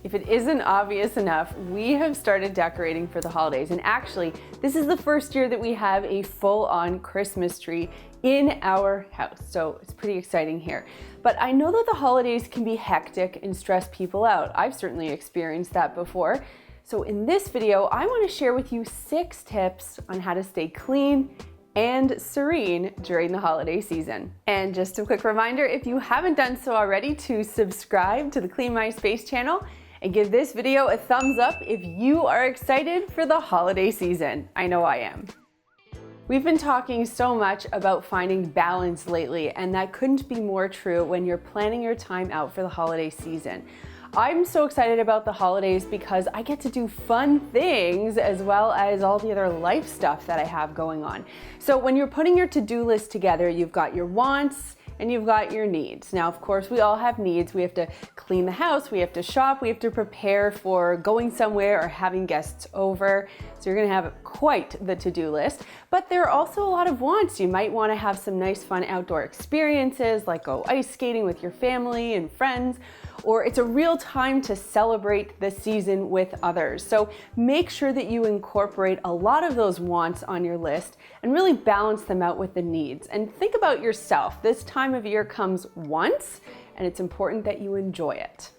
If it isn't obvious enough, we have started decorating for the holidays. And actually, this is the first year that we have a full-on Christmas tree in our house. So it's pretty exciting here. But I know that the holidays can be hectic and stress people out. I've certainly experienced that before. So in this video, I want to share with you 6 tips on how to stay clean and serene during the holiday season. And just a quick reminder, if you haven't done so already, to subscribe to the Clean My Space channel and give this video a thumbs up if you are excited for the holiday season. I know I am. We've been talking so much about finding balance lately, and that couldn't be more true when you're planning your time out for the holiday season. I'm so excited about the holidays because I get to do fun things as well as all the other life stuff that I have going on. So when you're putting your to-do list together, you've got your wants and you've got your needs. Now, of course, we all have needs. We have to clean the house, we have to shop, we have to prepare for going somewhere or having guests over. So you're gonna have quite the to-do list. But there are also a lot of wants. You might wanna have some nice fun outdoor experiences like go ice skating with your family and friends, or it's a real time to celebrate the season with others. So make sure that you incorporate a lot of those wants on your list and really balance them out with the needs. And think about yourself. This time of year comes once, and it's important that you enjoy it.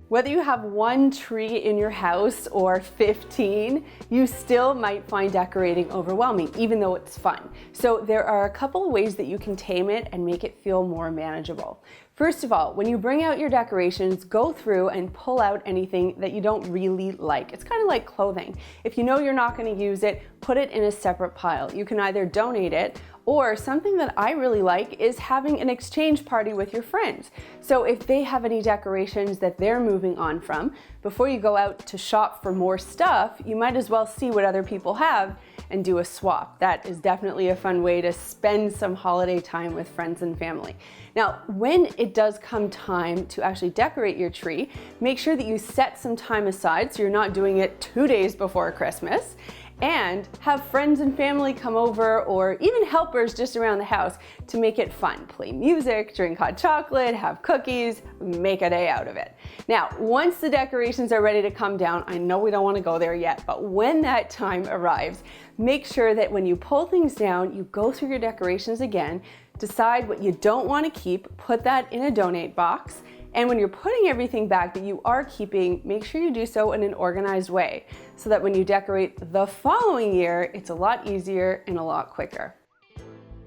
Whether you have 1 tree in your house or 15, you still might find decorating overwhelming, even though it's fun. So there are a couple of ways that you can tame it and make it feel more manageable. First of all, when you bring out your decorations, go through and pull out anything that you don't really like. It's kind of like clothing. If you know you're not going to use it, put it in a separate pile. You can either donate it, or something that I really like is having an exchange party with your friends. So if they have any decorations that they're moving on from, before you go out to shop for more stuff, you might as well see what other people have and do a swap. That is definitely a fun way to spend some holiday time with friends and family. Now, when it does come time to actually decorate your tree, make sure that you set some time aside so you're not doing it 2 days before Christmas, and have friends and family come over or even helpers just around the house to make it fun. Play music, drink hot chocolate, have cookies, make a day out of it. Now, once the decorations are ready to come down, I know we don't want to go there yet, but when that time arrives, make sure that when you pull things down, you go through your decorations again, decide what you don't want to keep, put that in a donate box, and when you're putting everything back that you are keeping, make sure you do so in an organized way so that when you decorate the following year, it's a lot easier and a lot quicker.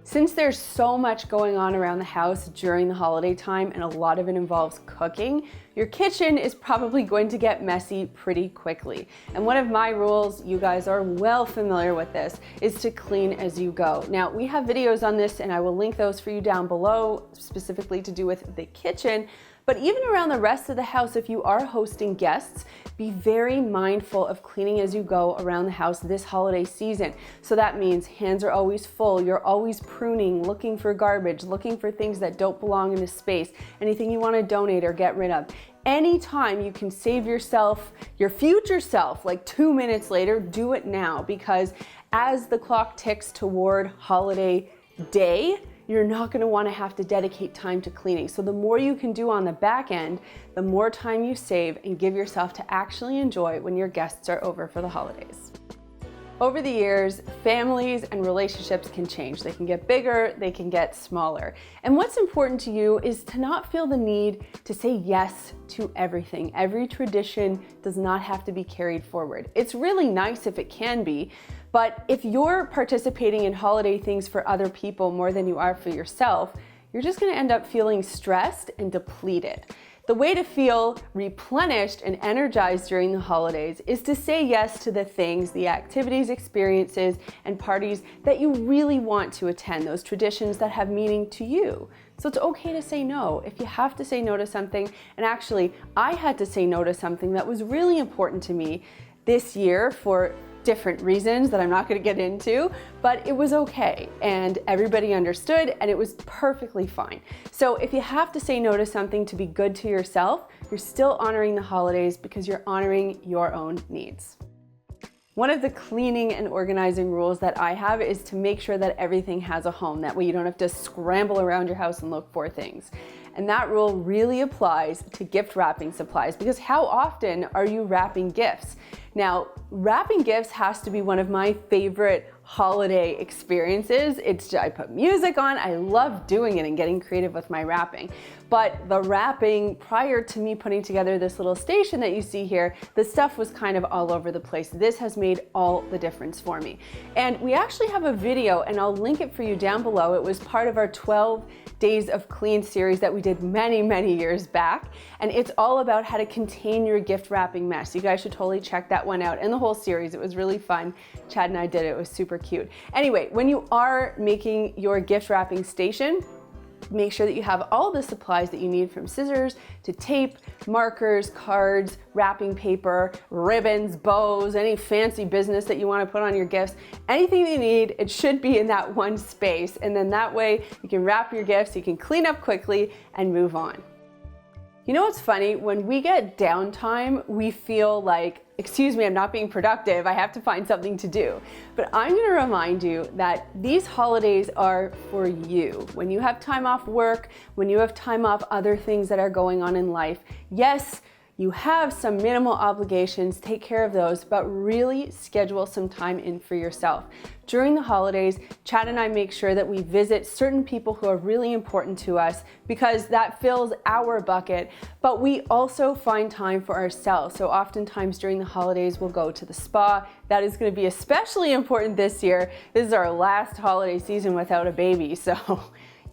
Since there's so much going on around the house during the holiday time and a lot of it involves cooking, your kitchen is probably going to get messy pretty quickly. And one of my rules, you guys are well familiar with this, is to clean as you go. Now, we have videos on this and I will link those for you down below, specifically to do with the kitchen. But even around the rest of the house, if you are hosting guests, be very mindful of cleaning as you go around the house this holiday season. So that means hands are always full, you're always pruning, looking for garbage, looking for things that don't belong in a space, anything you want to donate or get rid of. Anytime you can save yourself, your future self, like 2 minutes later, do it now, because as the clock ticks toward holiday day, you're not going to want to have to dedicate time to cleaning. So the more you can do on the back end, the more time you save and give yourself to actually enjoy when your guests are over for the holidays. Over the years, families and relationships can change. They can get bigger, they can get smaller. And what's important to you is to not feel the need to say yes to everything. Every tradition does not have to be carried forward. It's really nice if it can be, but if you're participating in holiday things for other people more than you are for yourself, you're just gonna end up feeling stressed and depleted. The way to feel replenished and energized during the holidays is to say yes to the things, the activities, experiences, and parties that you really want to attend, those traditions that have meaning to you. So it's okay to say no if you have to say no to something. And actually, I had to say no to something that was really important to me this year for different reasons that I'm not going to get into, but it was okay and everybody understood and it was perfectly fine. So if you have to say no to something to be good to yourself, you're still honoring the holidays because you're honoring your own needs. One of the cleaning and organizing rules that I have is to make sure that everything has a home. That way you don't have to scramble around your house and look for things. And that rule really applies to gift wrapping supplies, because how often are you wrapping gifts? Now, wrapping gifts has to be one of my favorite holiday experiences. I put music on, I love doing it and getting creative with my wrapping. But the wrapping, prior to me putting together this little station that you see here, the stuff was kind of all over the place. This has made all the difference for me. And we actually have a video, and I'll link it for you down below. It was part of our 12 Days of Clean series that we did many, many years back. And it's all about how to contain your gift wrapping mess. You guys should totally check that one out, and the whole series. It was really fun. Chad and I did it. It was super cute. Anyway, when you are making your gift wrapping station, make sure that you have all the supplies that you need, from scissors to tape, markers, cards, wrapping paper, ribbons, bows, any fancy business that you want to put on your gifts. Anything that you need, it should be in that one space. And then that way you can wrap your gifts, you can clean up quickly and move on. You know what's funny? When we get downtime, we feel like, excuse me, I'm not being productive, I have to find something to do. But I'm gonna remind you that these holidays are for you. When you have time off work, when you have time off other things that are going on in life, yes, you have some minimal obligations, take care of those, but really schedule some time in for yourself. During the holidays, Chad and I make sure that we visit certain people who are really important to us, because that fills our bucket, but we also find time for ourselves. So oftentimes during the holidays, we'll go to the spa. That is going to be especially important this year. This is our last holiday season without a baby, so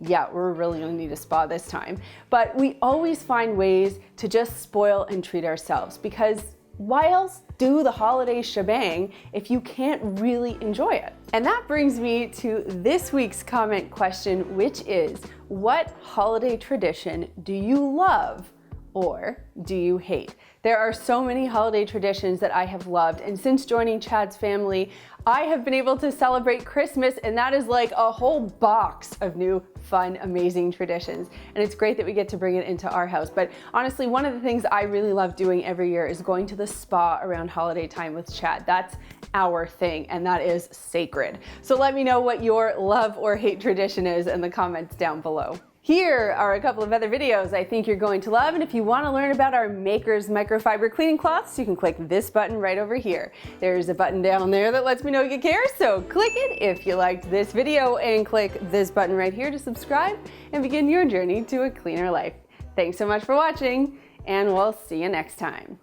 yeah, we're really gonna need a spa this time. But we always find ways to just spoil and treat ourselves, because why else do the holiday shebang if you can't really enjoy it? And that brings me to this week's comment question, which is, what holiday tradition do you love or do you hate? There are so many holiday traditions that I have loved, and since joining Chad's family, I have been able to celebrate Christmas, and that is like a whole box of new, fun, amazing traditions. And it's great that we get to bring it into our house. But honestly, one of the things I really love doing every year is going to the spa around holiday time with Chad. That's our thing, and that is sacred. So let me know what your love or hate tradition is in the comments down below. Here are a couple of other videos I think you're going to love, and if you want to learn about our Makers microfiber cleaning cloths, you can click this button right over here. There's a button down there that lets me know you care, so click it if you liked this video, and click this button right here to subscribe and begin your journey to a cleaner life. Thanks so much for watching, and we'll see you next time.